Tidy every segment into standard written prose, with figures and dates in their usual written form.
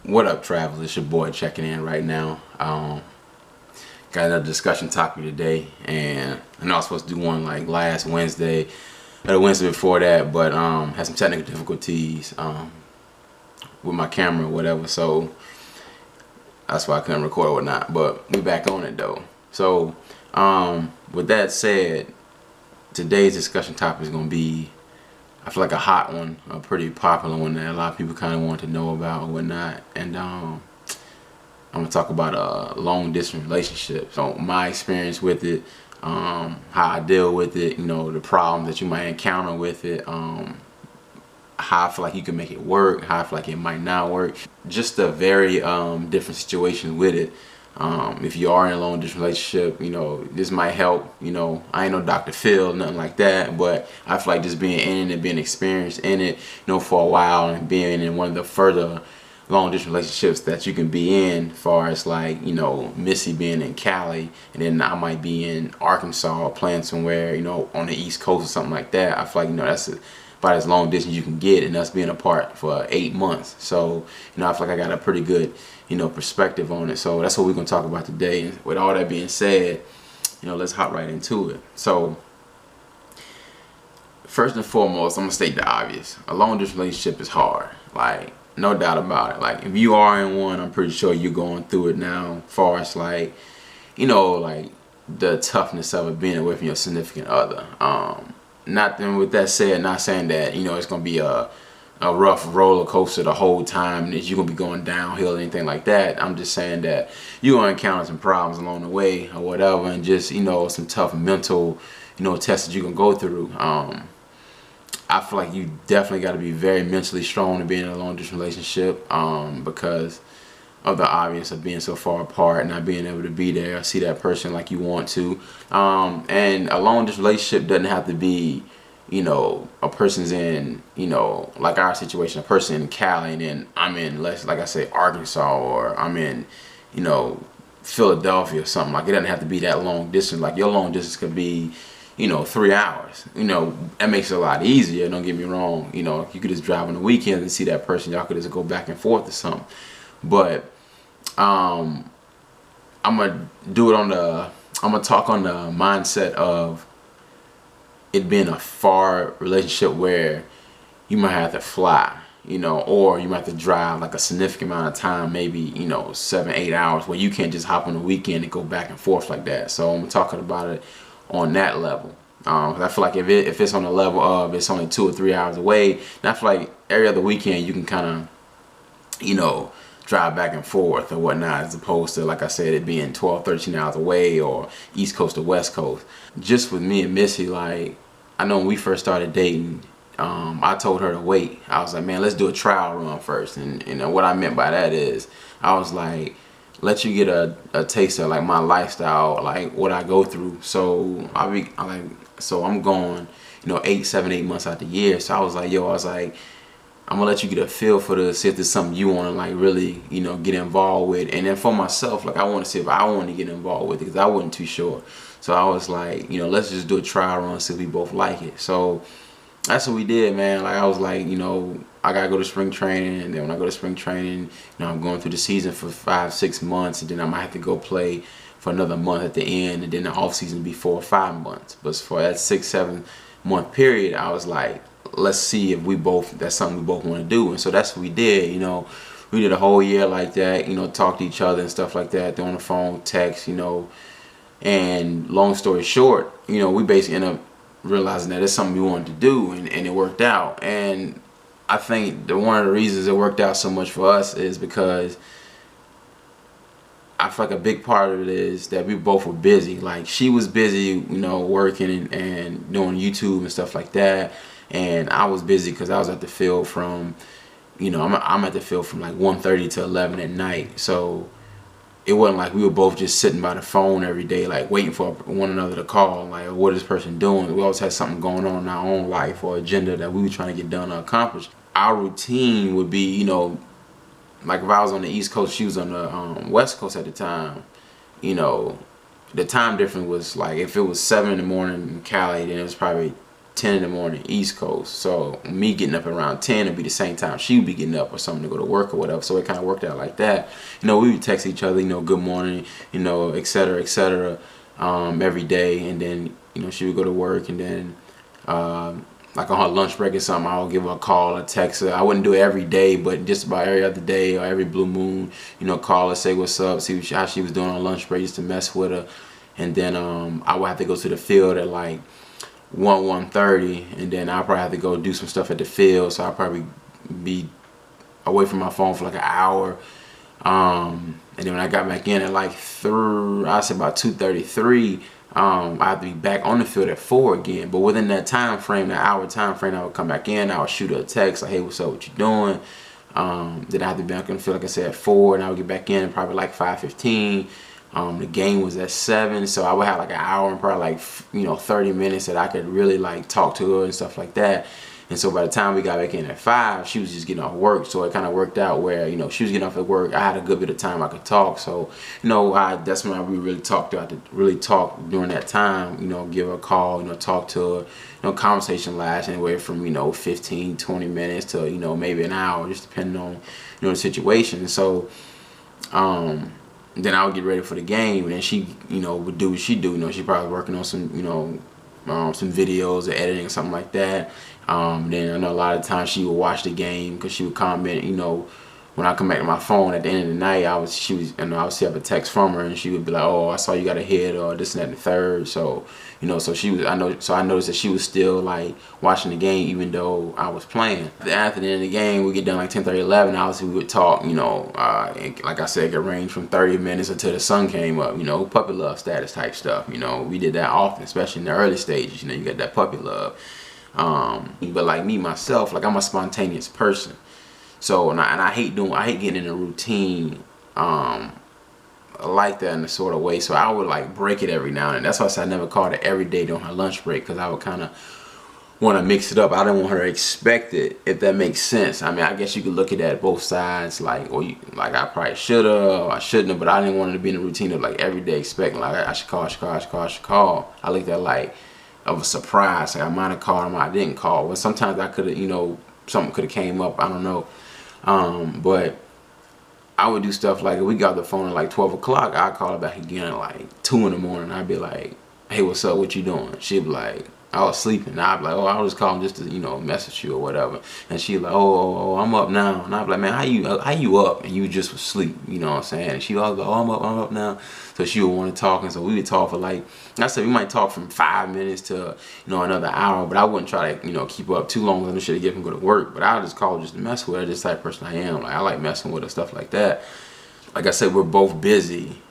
What up, travelers? It's your boy checking in right now. Got another discussion topic today, and I know I was supposed to do one like last Wednesday or the Wednesday before that, but had some technical difficulties with my camera or whatever, so that's why I couldn't record or whatnot. But we back on it though. So with that said, today's discussion topic is gonna be, I feel like, a hot one, a pretty popular one that a lot of people kind of want to know about or whatnot. And I'm gonna talk about long distance relationships. So my experience with it, how I deal with it, the problems that you might encounter with it, how I feel like you can make it work, how I feel like it might not work. Just a very different situation with it. If you are in a long distance relationship, this might help. I ain't no Dr. Phil, nothing like that, but I feel like just being in it and being experienced in it, for a while, and being in one of the further long distance relationships that you can be in, as far as like, Missy being in Cali, and then I might be in Arkansas or playing somewhere, on the East Coast or something like that. I feel like, that's about as long distance you can get, and us being apart for 8 months. So, I feel like I got a pretty good, perspective on it. So that's what we're gonna talk about today. And with all that being said, let's hop right into it. So first and foremost, I'm gonna state the obvious. A long distance relationship is hard. Like, no doubt about it. Like, if you are in one, I'm pretty sure you're going through it now, as far as like, like the toughness of it, being away from your significant other. Nothing with that said, not saying that, it's gonna be a rough roller coaster the whole time, and that you're gonna be going downhill or anything like that. I'm just saying that you're gonna encounter some problems along the way or whatever, and just, some tough mental, tests that you can go through. I feel like you definitely got to be very mentally strong to be in a long distance relationship, because of the obvious of being so far apart, not being able to be there, see that person like you want to. And a long distance relationship doesn't have to be, a person's in, like our situation, a person in Cali, and then I'm in, like I say, Arkansas, or I'm in, Philadelphia or something. Like, it doesn't have to be that long distance. Like, your long distance could be, 3 hours. That makes it a lot easier, don't get me wrong. You could just drive on the weekends and see that person. Y'all could just go back and forth or something. But I'm gonna talk on the mindset of it being a far relationship, where you might have to fly, or you might have to drive like a significant amount of time, maybe 7-8 hours, where you can't just hop on the weekend and go back and forth like that. So I'm talking about it on that level. I feel like if it's on the level of it's only 2 or 3 hours away, and I feel like every other weekend you can kind of drive back and forth or whatnot, as opposed to, like I said, it being 12-13 hours away, or East Coast to West Coast. Just with me and Missy, like, I know when we first started dating, I told her to wait. I was like, man, let's do a trial run first. And what I meant by that is, I was like, let you get a taste of like my lifestyle, like what I go through. So I'm going, 8 months out the year. So I was like, I'm gonna let you get a feel for this, see if there's something you want to like really, get involved with. And then for myself, like, I want to see if I want to get involved with it, because I wasn't too sure. So I was like, let's just do a trial run, see if we both like it. So that's what we did, man. Like, I was like, I gotta go to spring training, and then when I go to spring training, I'm going through the season for 5-6 months, and then I might have to go play for another month at the end, and then the off season be 4 or 5 months. But for that 6-7 month period, I was like, let's see if that's something we both want to do. And so that's what we did. We did a whole year like that, talk to each other and stuff like that, on the phone, text, and long story short, we basically ended up realizing that it's something we wanted to do, and it worked out. And I think one of the reasons it worked out so much for us is because I feel like a big part of it is that we both were busy. Like, she was busy, working and doing YouTube and stuff like that, and I was busy because I was at the field from, I'm at the field from like 1:30 to 11 at night. So it wasn't like we were both just sitting by the phone every day, like waiting for one another to call, like, what is this person doing? We always had something going on in our own life, or agenda that we were trying to get done or accomplish. Our routine would be, like, if I was on the East Coast, she was on the West Coast at the time, the time difference was like, if it was 7 in the morning in Cali, then it was probably 10 in the morning East Coast. So me getting up around 10 would be the same time she would be getting up or something to go to work or whatever. So it kind of worked out like that. You know, we would text each other, you know, good morning, you know, et cetera, every day. And then, you know, she would go to work, and then like on her lunch break or something, I would give her a call or text her. I wouldn't do it every day, but just about every other day or every blue moon, you know, call her, say what's up, see how she was doing on lunch break, just to mess with her. And then I would have to go to the field at like 1:30, and then I'll probably have to go do some stuff at the field, so I'll probably be away from my phone for like an hour. And then when I got back in at like I'd say about 2:33, I have to be back on the field at 4 again. But within that time frame, that hour time frame, I would come back in, I would shoot her a text like, hey, what's up, what you doing? Then I have to be back on the field, like I said, at 4, and I would get back in at probably like 5:15. The game was at 7, so I would have like an hour and probably like, you know, 30 minutes that I could really like talk to her and stuff like that. And so by the time we got back in at 5, she was just getting off work. So it kind of worked out where, you know, she was getting off at work. I had a good bit of time I could talk. So, you know, that's when we really talked. I had to really talk during that time, you know, give her a call, you know, talk to her. You know, conversation lasts anywhere from, you know, 15, 20 minutes to, you know, maybe an hour, just depending on, you know, the situation. And so, then I would get ready for the game, and then she, you know, would do what she do. You know, she probably working on some, you know, some videos or editing or something like that. Then I know a lot of times she would watch the game because she would comment, you know, when I come back to my phone at the end of the night, she was, and I would see have a text from her, and she would be like, oh, I saw you got a hit, or this and that and the third. So, you know, so she was, I noticed that she was still like watching the game even though I was playing. After the end of the game, we get done like 10:30, 11. Obviously, we would talk, you know, like I said, it could range from 30 minutes until the sun came up, you know, puppy love status type stuff. You know, we did that often, especially in the early stages. You know, you got that puppy love. But like me, myself, like I'm a spontaneous person. So, and I hate getting in a routine like that in a sort of way. So I would like break it every now and then. That's why I said I never called it every day during her lunch break, because I would kind of want to mix it up. I didn't want her to expect it, if that makes sense. I mean, I guess you could look at that both sides, like, or like I probably should have, or I shouldn't have, but I didn't want her to be in a routine of like every day expecting like I should call, I should call, I should call, I should call. I looked at like of a surprise. Like I might have called, I didn't call. Well, sometimes I could have, you know, something could have came up. I don't know. But I would do stuff like if we got the phone at like 12 o'clock, I'd call her back again at like 2 in the morning. I'd be like, hey, what's up? What you doing? She'd be like, I was sleeping. I'd be like, oh, I was just calling just to, you know, message you or whatever. And she'd like, oh, I'm up now. And I'd be like, man, how you up? And you just was asleep, you know what I'm saying? And she was like, oh, I'm up now. So she would want to talk, and so we would talk for like, I said we might talk from 5 minutes to, you know, another hour, but I wouldn't try to, you know, keep up too long. I should get him go to work. But I would just call just to mess with her. This type of person I am. Like I like messing with her, stuff like that. Like I said, we're both busy.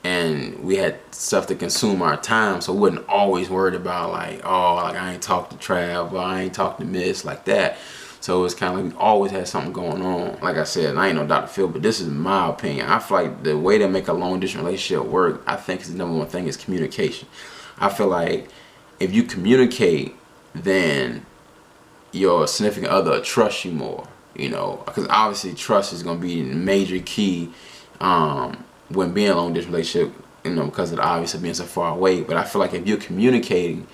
And we had stuff to consume our time, so we wasn't always worried about like, oh, like I ain't talked to Trav, or I ain't talked to Miss, like that. So it's kind of like we always had something going on. Like I said, I ain't no Dr. Phil, but this is my opinion. I feel like the way to make a long distance relationship work, I think is the number one thing is communication. I feel like if you communicate, then your significant other trusts you more, you know, because obviously trust is going to be a major key when being in a long distance relationship, you know, because of the obvious of being so far away. But I feel like if you're communicating,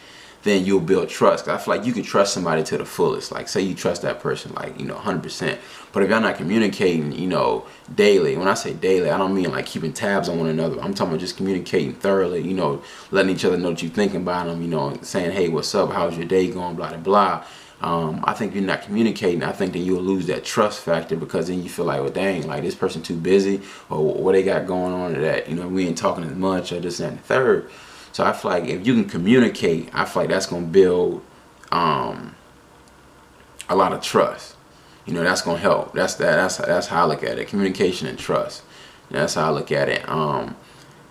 then you'll build trust. 'Cause I feel like you can trust somebody to the fullest. Like say you trust that person like, you know, 100%. But if y'all not communicating, you know, daily, when I say daily, I don't mean like keeping tabs on one another. I'm talking about just communicating thoroughly, you know, letting each other know what you're thinking about them, you know, saying, hey, what's up? How's your day going? Blah, blah, blah. I think if you're not communicating, I think that you'll lose that trust factor, because then you feel like, well, dang, like this person too busy, or what they got going on, or that, you know, we ain't talking as much, or this and the third. So I feel like if you can communicate, I feel like that's gonna build a lot of trust. You know, that's gonna help. That's how I look at it. Communication and trust. That's how I look at it.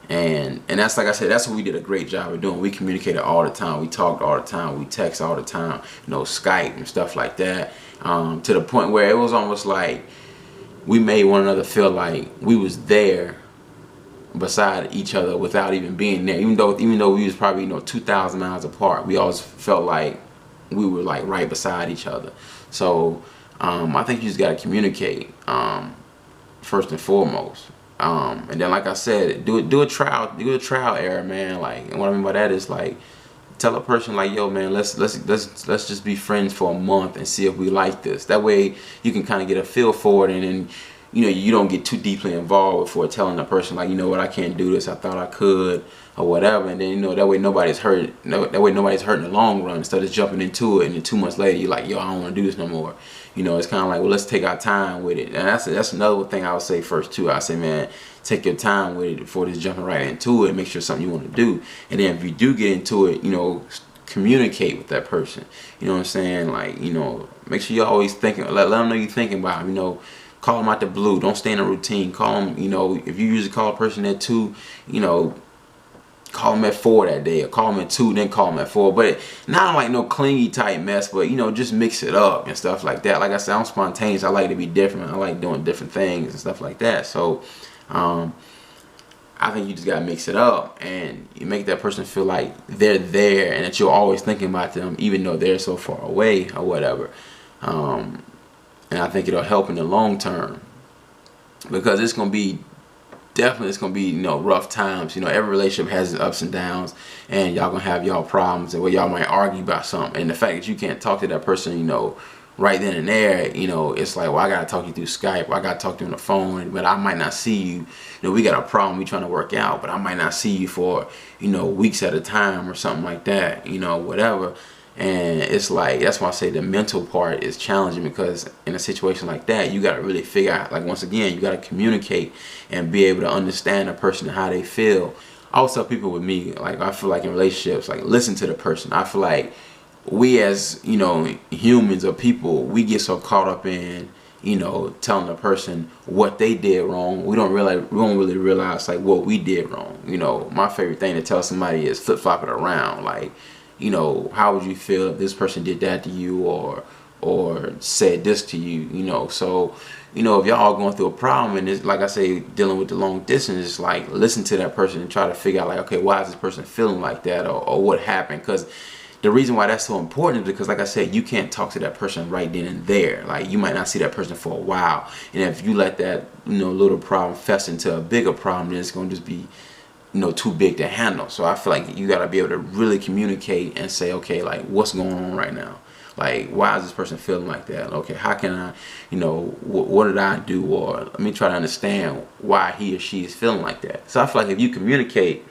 And that's, like I said, that's what we did a great job of doing. We communicated all the time. We talked all the time. We text all the time. You know, Skype and stuff like that. To the point where it was almost like we made one another feel like we was there beside each other without even being there. Even though we was probably, you know, 2,000 miles apart, we always felt like we were like right beside each other. So I think you just gotta communicate first and foremost. And then, like I said, do a trial error, man. Like, and what I mean by that is like, tell a person like, yo man, let's just be friends for a month and see if we like this. That way you can kind of get a feel for it, and then you don't get too deeply involved before telling a person like, you know what, I can't do this, I thought I could, or whatever. And then that way nobody's hurt. That way nobody's hurt in the long run, instead of jumping into it and then 2 months later you're like, yo, I don't want to do this no more. It's kind of like, well, let's take our time with it. And that's another thing I would say first too. I say, man, take your time with it before just jumping right into it. Make sure it's something you want to do. And then if you do get into it, communicate with that person. You know what I'm saying? Like, make sure you're always thinking. Let them know you're thinking about them. Call them out the blue. Don't stay in a routine. Call them. If you usually call a person at 2, call them at 4 that day, or call them at 2, then call them at 4. But not like no clingy type mess, but just mix it up and stuff like that. Like I said, I'm spontaneous. I like to be different. I like doing different things and stuff like that. So I think you just gotta mix it up, and you make that person feel like they're there and that you're always thinking about them, even though they're so far away or whatever. And I think it'll help in the long term, because it's gonna be rough times. Every relationship has its ups and downs, and y'all gonna have y'all problems, and where y'all might argue about something. And the fact that you can't talk to that person, right then and there, it's like, well, I gotta talk to you through Skype, or I gotta talk to you on the phone, but I might not see you. We got a problem we trying to work out, but I might not see you for weeks at a time or something like that, whatever. And it's like, that's why I say the mental part is challenging, because in a situation like that, you got to really figure out, like, once again, you got to communicate and be able to understand a person and how they feel. I always tell people with me, like, I feel like in relationships, like, listen to the person. I feel like we as, humans or people, we get so caught up in, telling the person what they did wrong. We don't really realize like what we did wrong. My favorite thing to tell somebody is flip-flop it around. Like, how would you feel if this person did that to you, or said this to you? So, if y'all going through a problem, and it's like I say, dealing with the long distance, it's like, listen to that person and try to figure out like, okay, why is this person feeling like that, or what happened? Because the reason why that's so important is because, like I said, you can't talk to that person right then and there. Like, you might not see that person for a while, and if you let that little problem fester into a bigger problem, then it's going to just be too big to handle. So I feel like you got to be able to really communicate and say, okay, like, what's going on right now? Like, why is this person feeling like that? Okay, how can I, what did I do? Or let me try to understand why he or she is feeling like that. So I feel like if you communicate,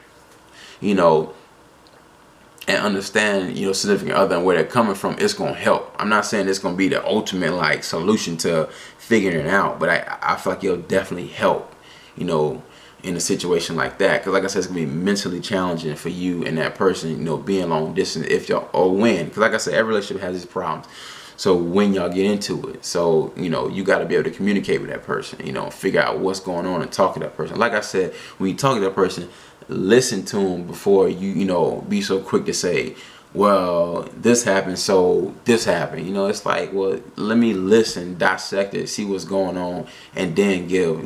and understand significant other and where they're coming from, it's gonna help. I'm not saying it's gonna be the ultimate like solution to figuring it out, but I feel like it'll definitely help in a situation like that, because like I said, it's gonna be mentally challenging for you and that person being long distance, if y'all, or when, because like I said, every relationship has its problems. So when y'all get into it, so you got to be able to communicate with that person, figure out what's going on and talk to that person. Like I said, when you talk to that person, listen to them before you be so quick to say, well, this happened, so this happened. It's like, well, let me listen, dissect it, see what's going on, and then give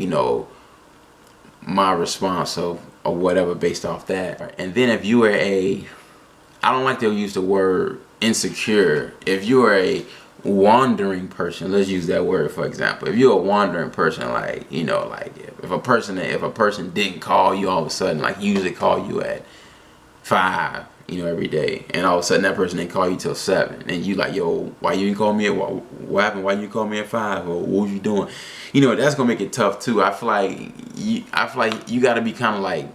my response or whatever based off that. And then if you are I don't like to use the word insecure. If you are a wandering person, let's use that word for example. If you're a wandering person, like like if a person didn't call you all of a sudden, like usually call you at 5 every day, and all of a sudden that person didn't call you till 7, and you like, yo, why you didn't call me at what happened, why you call me at 5, or what was you doing? That's gonna make it tough too. I feel like you gotta be kind of like,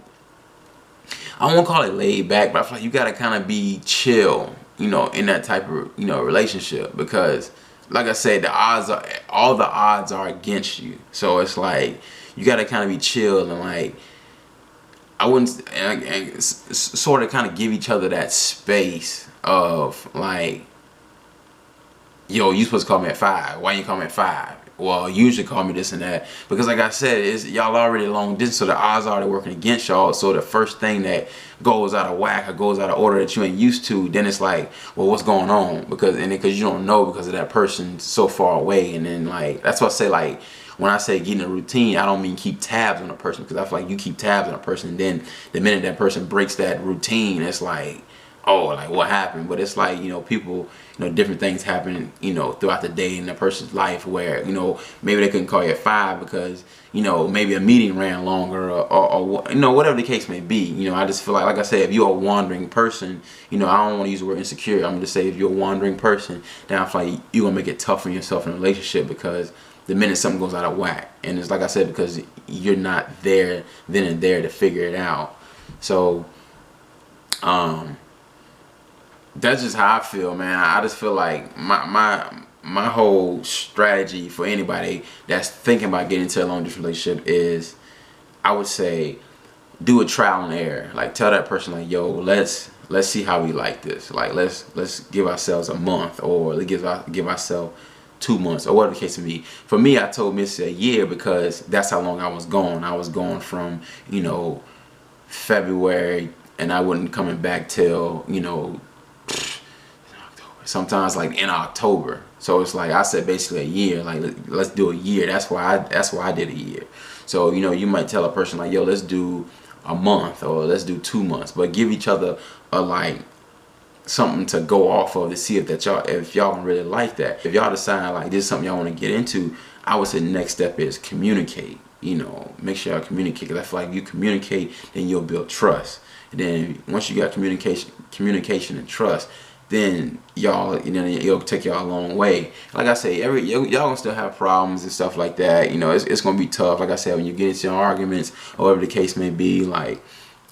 I won't call it laid back, but I feel like you gotta kind of be chill, in that type of, relationship, because like I said, all the odds are against you. So it's like, you gotta kind of be chill and like, I wouldn't, and sort of kind of give each other that space of like, yo, you supposed to call me at 5. Why you call me at 5? Well, you usually call me this and that. Because like I said, y'all already long distance, so the odds are they're working against y'all. So the first thing that goes out of whack or goes out of order that you ain't used to, then it's like, well, what's going on? Because you don't know, because of that person so far away. And then like, that's why I say, like, when I say getting a routine, I don't mean keep tabs on a person, because I feel like you keep tabs on a person, and then the minute that person breaks that routine, it's like, oh, like what happened? But it's like, people, different things happen, throughout the day in a person's life where, maybe they couldn't call you at 5 because, maybe a meeting ran longer or whatever the case may be. I just feel like I said, if you're a wandering person, I don't want to use the word insecure. I'm going to say if you're a wandering person, then I feel like you're going to make it tough on yourself in a relationship because the minute something goes out of whack. And it's like I said, because you're not there then and there to figure it out. So, that's just how I feel, man. I just feel like my whole strategy for anybody that's thinking about getting into a long distance relationship is, I would say, do a trial and error. Like, tell that person, like, yo, let's see how we like this. Like, let's give ourselves a month, or let's give ourselves 2 months, or whatever the case may be. For me, I told Missy a year because that's how long I was gone. I was gone from February, and I wasn't coming back till sometimes like in October. So it's like I said, basically a year. Like, let's do a year. That's why I did a year. So you might tell a person like, yo, let's do a month, or let's do 2 months, but give each other a like something to go off of to see if y'all really like that. If y'all decide like this is something y'all want to get into, I would say the next step is communicate. Make sure y'all communicate, because I feel like if you communicate, then you'll build trust. And then once you got communication and trust, then it'll take y'all a long way. Like I say, y'all gonna still have problems and stuff like that. It's gonna be tough. Like I said, when you get into arguments or whatever the case may be, like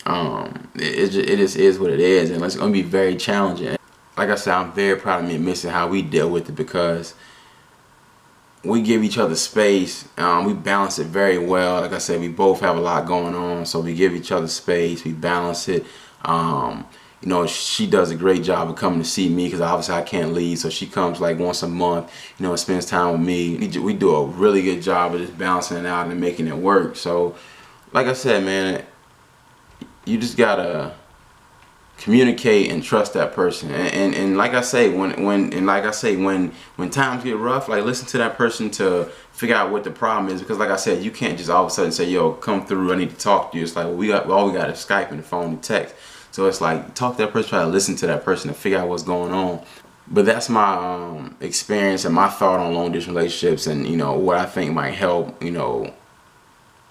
it just is what it is, and it's gonna be very challenging. Like I said, I'm very proud of me and Missy how we deal with it, because we give each other space. We balance it very well. Like I said, we both have a lot going on, so we give each other space. We balance it. She does a great job of coming to see me, because obviously I can't leave, so she comes like once a month, and spends time with me. We do a really good job of just balancing it out and making it work. So, like I said, man, you just gotta communicate and trust that person. And like I say, when times get rough, like, listen to that person to figure out what the problem is, because like I said, you can't just all of a sudden say, yo, come through, I need to talk to you. It's like, well, all we got is Skype and the phone and text. So it's like, talk to that person, try to listen to that person to figure out what's going on. But that's my experience and my thought on long distance relationships, and what I think might help,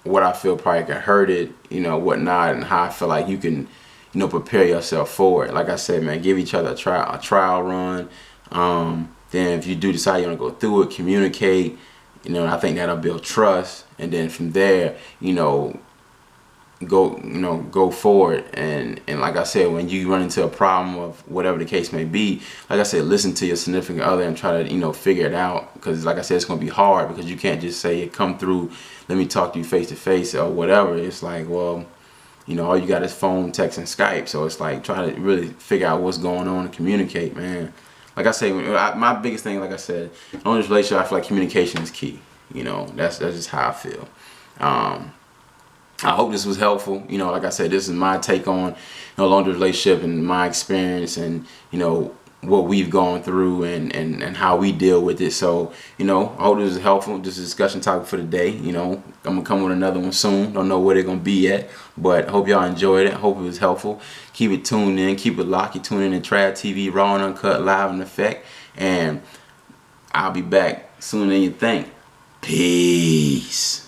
what I feel probably can hurt it, whatnot, and how I feel like you can, prepare yourself for it. Like I said, man, give each other a trial run. Then if you do decide you want to go through it, communicate. I think that'll build trust, and then from there, go forward. And like I said, when you run into a problem of whatever the case may be, like I said, listen to your significant other and try to figure it out, because like I said, it's gonna be hard, because you can't just say, come through, let me talk to you face to face or whatever. It's like, well, all you got is phone, text, and Skype. So it's like, try to really figure out what's going on and communicate, man. Like I say, my biggest thing, like I said, on this relationship, I feel like communication is key. That's just how I feel. I hope this was helpful. Like I said, this is my take on long distance relationship and my experience, and what we've gone through and how we deal with it. So I hope this is helpful. This is a discussion topic for the day. I'm gonna come with another one soon. Don't know where they're gonna be at, but hope y'all enjoyed it. Hope it was helpful. Keep it tuned in. Keep it locked. You tune in to TravTV, raw and uncut, live in effect, and I'll be back sooner than you think. Peace.